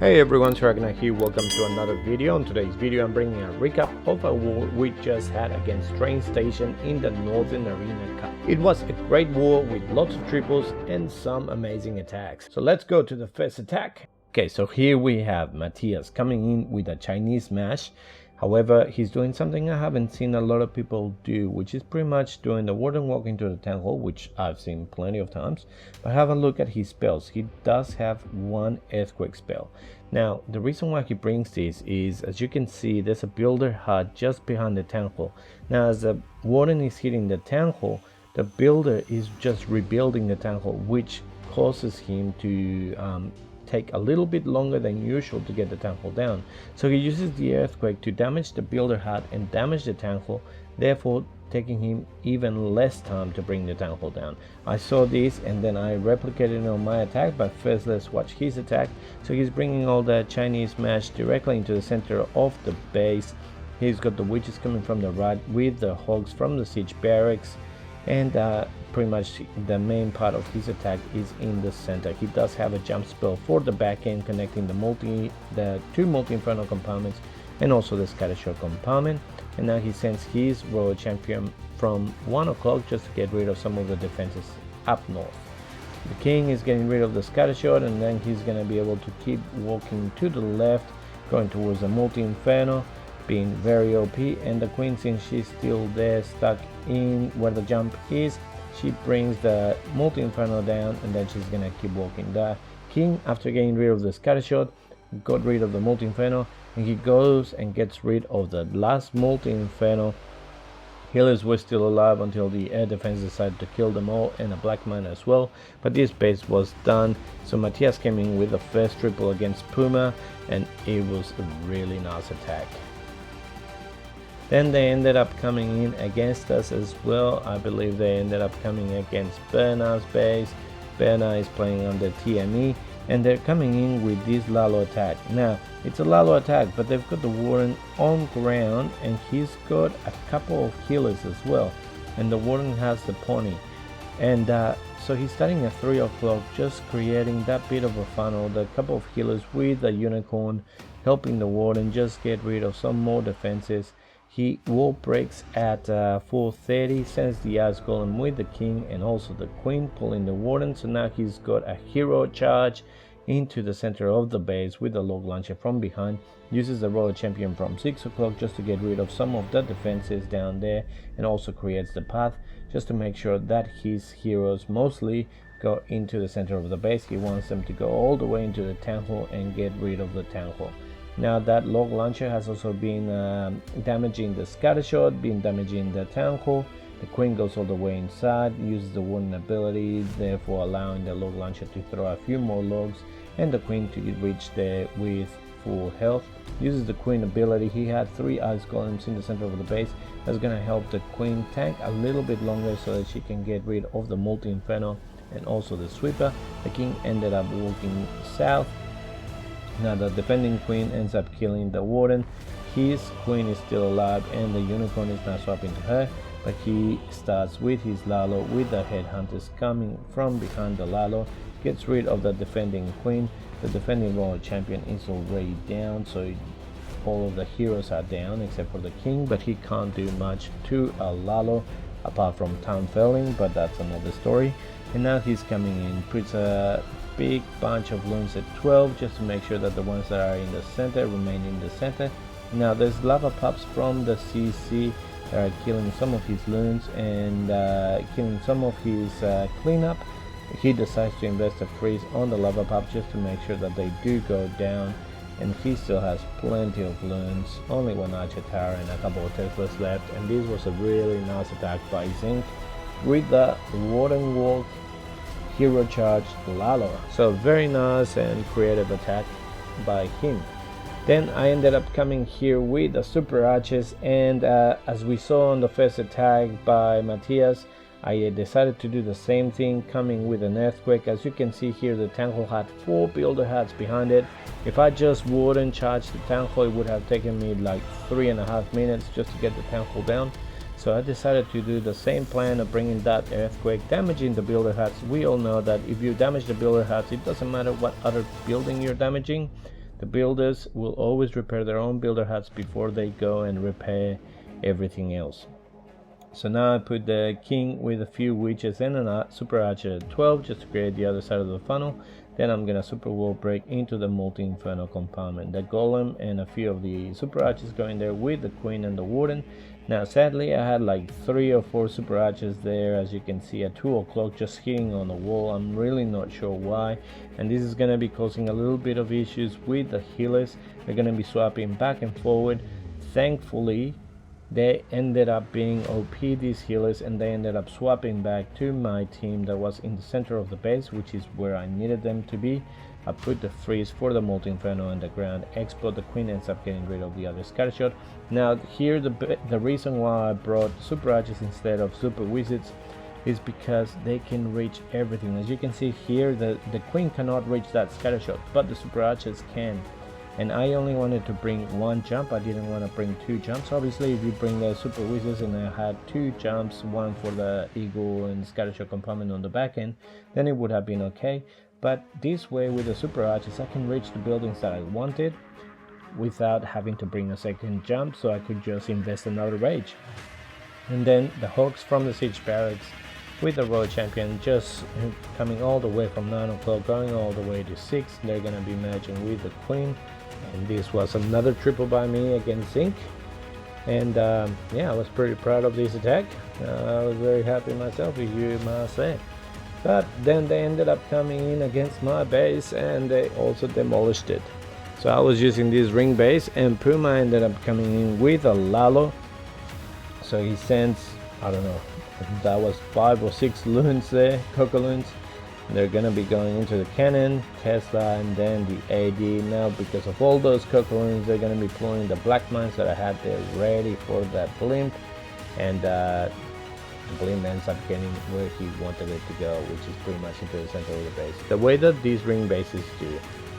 Hey everyone, Agnach here. Welcome to another video. In today's video I'm bringing a recap of a war we just had against TrainStation in the Northern Arena Cup. It was a great war with lots of triples and some amazing attacks. So let's go to the first attack. Okay, so here we have Matthias coming in with a Chinese smash. However, he's doing something I haven't seen a lot of people do, which is pretty much doing the Warden walk into the town hall, which I've seen plenty of times. But have a look at his spells. He does have one earthquake spell. Now, the reason why he brings this is, as you can see, there's a builder hut just behind the town hall. Now, as the Warden is hitting the town hall, the builder is just rebuilding the town hall, which causes him to take a little bit longer than usual to get the town hall down. So he uses the earthquake to damage the builder hut and damage the town hall, therefore taking him even less time to bring the town hall down. I saw this and then I replicated it on my attack, but first let's watch his attack. So he's bringing all the Chinese smash directly into the center of the base. He's got the witches coming from the right with the hogs from the siege barracks, and pretty much the main part of his attack is in the center. He does have a jump spell for the back end, connecting the two multi-infernal compartments and also the scattershot compartment. And now he sends his royal champion from 1 o'clock just to get rid of some of the defenses up north. The king is getting rid of the scattershot, and then he's going to be able to keep walking to the left, going towards the multi-inferno, being very OP. And the queen, since she's still there stuck in where the jump is, she brings the multi-inferno down, and then she's gonna keep walking. The king, after getting rid of the scattershot, got rid of the multi-inferno, and he goes and gets rid of the last multi-inferno. Healers were still alive until the air defense decided to kill them all, and a black mine as well, but this base was done. So Matthias came in with the first triple against Puma, and it was a really nice attack. Then they ended up coming in against us as well. I believe they ended up coming against Bernard's base. Bernard is playing under TME, and they're coming in with this Lalo attack. Now, it's a Lalo attack, but they've got the Warden on ground, and he's got a couple of healers as well. And the Warden has the pony. And so he's starting at 3 o'clock, just creating that bit of a funnel. The couple of healers with the unicorn, helping the Warden just get rid of some more defenses. He wall breaks at 4:30, sends the ice golem with the king and also the queen, pulling the Warden. So now he's got a hero charge into the center of the base with the log launcher from behind. Uses the royal champion from 6 o'clock just to get rid of some of the defenses down there, and also creates the path just to make sure that his heroes mostly go into the center of the base. He wants them to go all the way into the town hall and get rid of the town hall. Now that log launcher has also been damaging the scattershot, been damaging the town hall. The queen goes all the way inside, uses the Warden ability, therefore allowing the log launcher to throw a few more logs, and the queen to reach there with full health. Uses the queen ability. He had 3 ice golems in the center of the base. That's going to help the queen tank a little bit longer so that she can get rid of the multi-inferno and also the sweeper. The king ended up walking south. Now the defending queen ends up killing the Warden. His queen is still alive, and the unicorn is now swapping to her, but he starts with his Lalo with the headhunters coming from behind the Lalo, gets rid of the defending queen. The defending royal champion is already down, so all of the heroes are down except for the king, but he can't do much to a Lalo apart from town felling, but that's another story. And now he's coming in, puts a big bunch of loons at 12 just to make sure that the ones that are in the center remain in the center. Now there's lava pups from the CC that are killing some of his loons and killing some of his cleanup. He decides to invest a freeze on the lava pups just to make sure that they do go down, and he still has plenty of loons, only 1 archer tower and a couple of Teslas left. And this was a really nice attack by Zinc with the Warden walk hero charge Lalo. So very nice and creative attack by him. Then I ended up coming here with the super archers, and as we saw on the first attack by Matthias, I decided to do the same thing, coming with an earthquake. As you can see here, the town hall had 4 builder hats behind it. If I just wouldn't charge the town hall, it would have taken me like 3.5 minutes just to get the town hall down. So I decided to do the same plan of bringing that earthquake, damaging the builder huts. We all know that if you damage the builder huts, it doesn't matter what other building you're damaging, The builders will always repair their own builder huts before they go and repair everything else. So now I put the king with a few witches and a super archer at 12 just to create the other side of the funnel. Then I'm gonna super wall break into the multi-inferno compartment. The golem and a few of the super archers go in there with the queen and the warden. Now sadly I had like 3 or 4 super archers there, as you can see, at 2 o'clock just hitting on the wall. I'm really not sure why, and this is gonna be causing a little bit of issues with the healers. They're gonna be swapping back and forward. Thankfully they ended up being OP, these healers, and they ended up swapping back to my team that was in the center of the base, which is where I needed them to be. I put the freeze for the multi-inferno and the ground expo. The queen ends up getting rid of the other scattershot. Now here the reason why I brought super archers instead of super wizards is because they can reach everything. As you can see here, the queen cannot reach that scattershot, but the super archers can. And I only wanted to bring 1 jump, I didn't want to bring 2 jumps. Obviously if you bring the super wizards and I had 2 jumps, one for the eagle and scattershot compartment on the back end, then it would have been okay. But this way with the super archers I can reach the buildings that I wanted without having to bring a second jump, so I could just invest another rage. And then the hawks from the siege barracks with the royal champion just coming all the way from 9 o'clock going all the way to 6. They're gonna be merging with the queen. And this was another triple by me against Zinc, and yeah, I was pretty proud of this attack. I was very happy myself, if you must say. But then they ended up coming in against my base and they also demolished it. So I was using this ring base and Puma ended up coming in with a Lalo. So he sends, I don't know, that was 5 or 6 loons there, coco loons. They're gonna be going into the cannon, Tesla, and then the AD. Now because of all those cocoons, they're gonna be pulling the black mines that I had there ready for that blimp, and the blimp ends up getting where he wanted it to go, which is pretty much into the center of the base. The way that these ring bases do,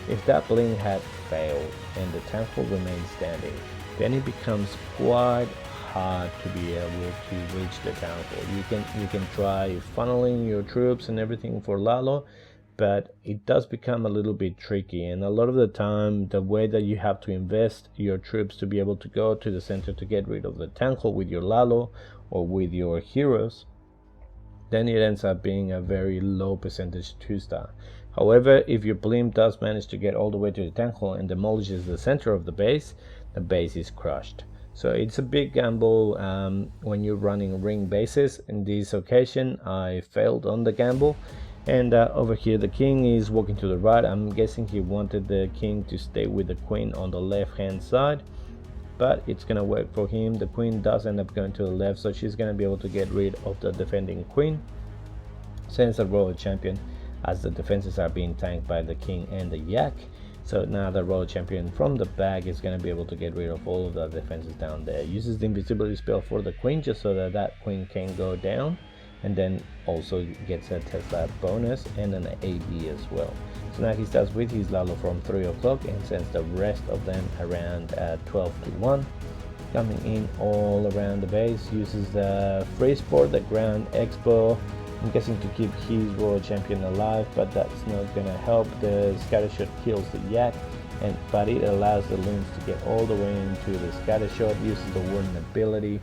if that blimp had failed and the temple remains standing, then it becomes quite hard to be able to reach the temple. You can try funneling your troops and everything for Lalo, but it does become a little bit tricky, and a lot of the time the way that you have to invest your troops to be able to go to the center to get rid of the temple with your Lalo or with your heroes, then it ends up being a very low percentage 2-star. However, if your blimp does manage to get all the way to the temple and demolishes the center of the base is crushed. So it's a big gamble when you're running ring bases. In this occasion I failed on the gamble, and over here the king is walking to the right. I'm guessing he wanted the king to stay with the queen on the left hand side, but it's gonna work for him. The queen does end up going to the left, so she's gonna be able to get rid of the defending queen. Sends a royal champion as the defenses are being tanked by the king and the yak. So now the royal champion from the back is going to be able to get rid of all of the defenses down there. Uses the invisibility spell for the queen just so that that queen can go down, and then also gets a Tesla bonus and an AD as well. So now he starts with his Lalo from 3 o'clock and sends the rest of them around at 12 to 1. Coming in all around the base, uses the freeze for the ground expo. I'm guessing to keep his royal champion alive, but that's not gonna help. The scattershot kills the yak, but it allows the loons to get all the way into the scattershot. Uses the warden ability.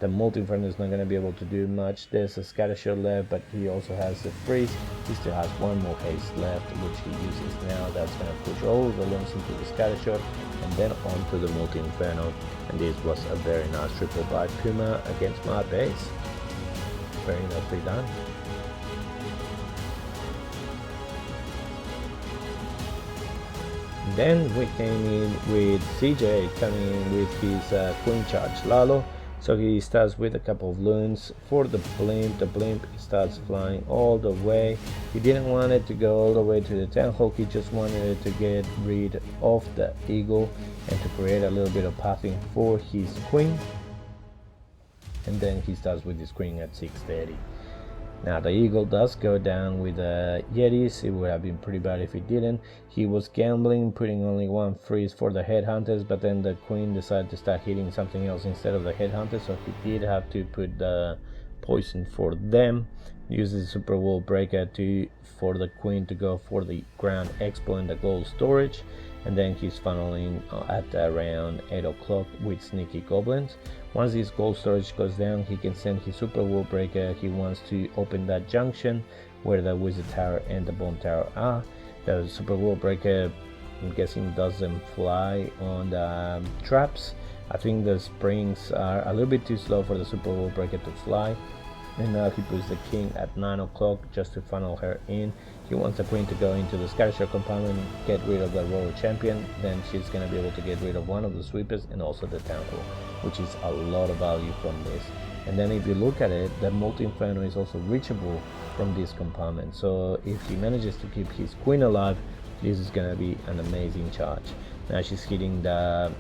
The multi-inferno is not gonna be able to do much. There's a scattershot left, but he also has the freeze. He still has 1 more haste left, which he uses now. That's gonna push all the loons into the scattershot and then onto the multi-inferno. And this was a very nice triple by Puma against my base. Very nicely done. Then we came in with CJ coming in with his queen charge Lalo. So he starts with a couple of loons for the blimp. The blimp starts flying all the way. He didn't want it to go all the way to the town hall. He just wanted it to get rid of the eagle and to create a little bit of pathing for his queen. And then he starts with his queen at 6:30. Now the eagle does go down with Yetis. It would have been pretty bad if it didn't. He was gambling, putting only 1 freeze for the headhunters, but then the queen decided to start hitting something else instead of the headhunters, so he did have to put the poison for them. Uses super wall breaker for the queen to go for the ground expo and the gold storage. and then he's funneling at around 8 o'clock with sneaky goblins. Once his gold storage goes down, he can send his super wall breaker. He wants to open that junction where the wizard tower and the bomb tower are. The super wall breaker, I'm guessing, doesn't fly on the traps. I think the springs are a little bit too slow for the super wall breaker to fly. And now he puts the king at 9 o'clock just to funnel her in. He wants the queen to go into the scattershot compartment, get rid of the royal champion. Then she's going to be able to get rid of one of the sweepers and also the town hall, which is a lot of value from this. And then if you look at it, the multi-inferno is also reachable from this compartment. So if he manages to keep his queen alive, this is going to be an amazing charge. Now she's hitting the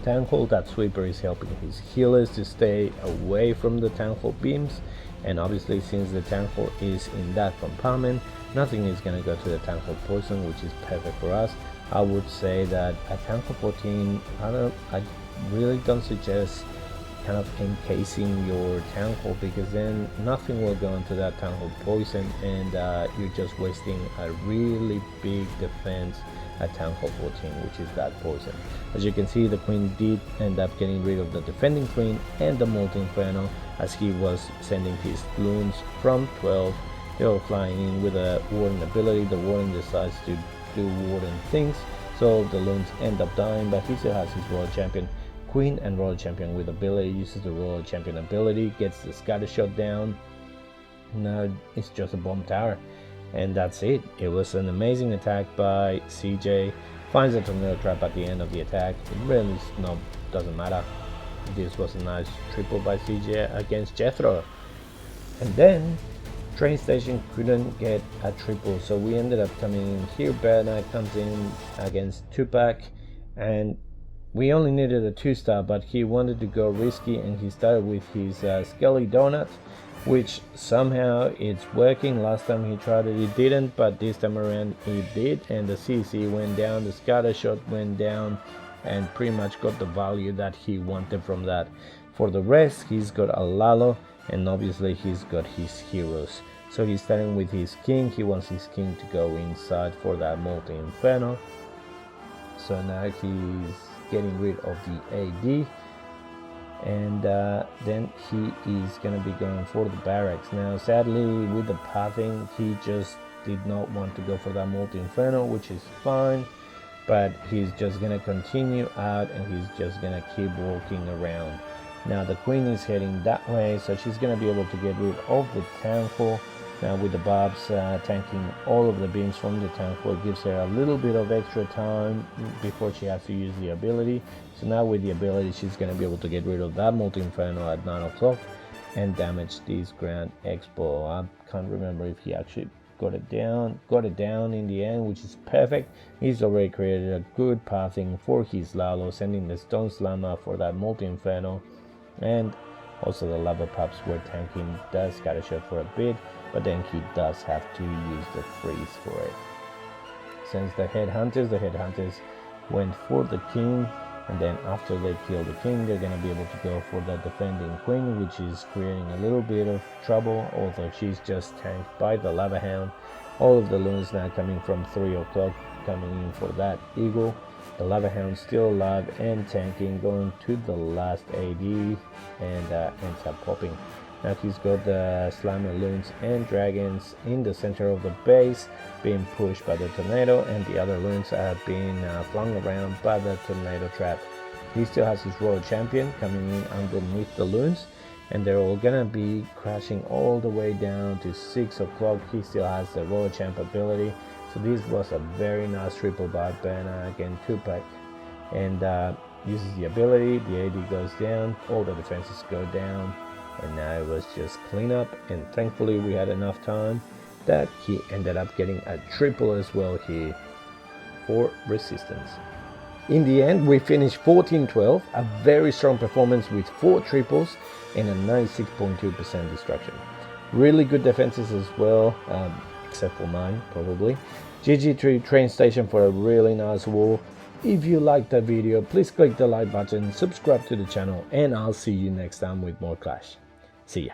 town hall. That sweeper is helping his healers to stay away from the town hall beams, and obviously since the town hall is in that compartment, nothing is going to go to the town hall poison, which is perfect for us. I would say that at town hall 14, I really don't suggest kind of encasing your town hall, because then nothing will go into that town hall poison, and you're just wasting a really big defense at town hall 14, which is that poison. As you can see, the queen did end up getting rid of the defending queen and the multi-inferno as he was sending his loons from 12. They were flying in with a warden ability. The warden decides to do warden things, so the loons end up dying, but he still has his royal champion. Queen and royal champion with ability uses the royal champion ability, gets the scatter shot down. Now it's just a bomb tower, and that's it. It was an amazing attack by CJ. Finds a tornado trap at the end of the attack. It really doesn't matter. This was a nice triple by CJ against Jethro. And then TrainStation couldn't get a triple, so we ended up coming in here. Bernard comes in against Tupac, and we only needed a 2-star, but he wanted to go risky, and he started with his Skelly Donut, which somehow it's working. Last time he tried it, it didn't, but this time around it did, and the CC went down, the scatter shot went down, and pretty much got the value that he wanted from that. For the rest, he's got a Lalo, and obviously he's got his heroes. So he's starting with his king. He wants his king to go inside for that multi-inferno. So now he's getting rid of the AD, and then he is going to be going for the barracks. Now sadly, with the pathing, he just did not want to go for that multi-inferno, which is fine, but he's just going to continue out, and he's just going to keep walking around. Now the queen is heading that way, so she's going to be able to get rid of the town hall. Now with the barbs tanking all of the beams from the town hall, it gives her a little bit of extra time before she has to use the ability. So now with the ability, she's going to be able to get rid of that multi-inferno at 9 o'clock and damage this Grand Expo. I can't remember if he actually got it down in the end, which is perfect. He's already created a good pathing for his Lalo, sending the Stone Slammer for that multi-inferno, and also the lava pups were tanking the scatter shot for a bit, but then he does have to use the freeze for it. Since the headhunters went for the king, and then after they kill the king, they're going to be able to go for the defending queen, which is creating a little bit of trouble, although she's just tanked by the lava hound. All of the loons now coming from 3 o'clock, coming in for that eagle. The lava hound still alive and tanking, going to the last AD, and ends up popping. Now he's got the slammer loons and dragons in the center of the base, being pushed by the tornado, and the other loons are being flung around by the tornado trap. He still has his royal champion coming in underneath the loons, and they're all gonna be crashing all the way down to 6 o'clock. He still has the royal champ ability. So this was a very nice triple by Bernard against Tupac, and uses the ability, the AD goes down, all the defenses go down, and now it was just cleanup, and thankfully we had enough time that he ended up getting a triple as well here for resistance. In the end, we finished 14-12, a very strong performance with 4 triples and a 96.2% destruction. Really good defenses as well, except for mine, probably. GG to TrainStation for a really nice war. If you liked that video, please click the like button, subscribe to the channel, and I'll see you next time with more Clash. See ya.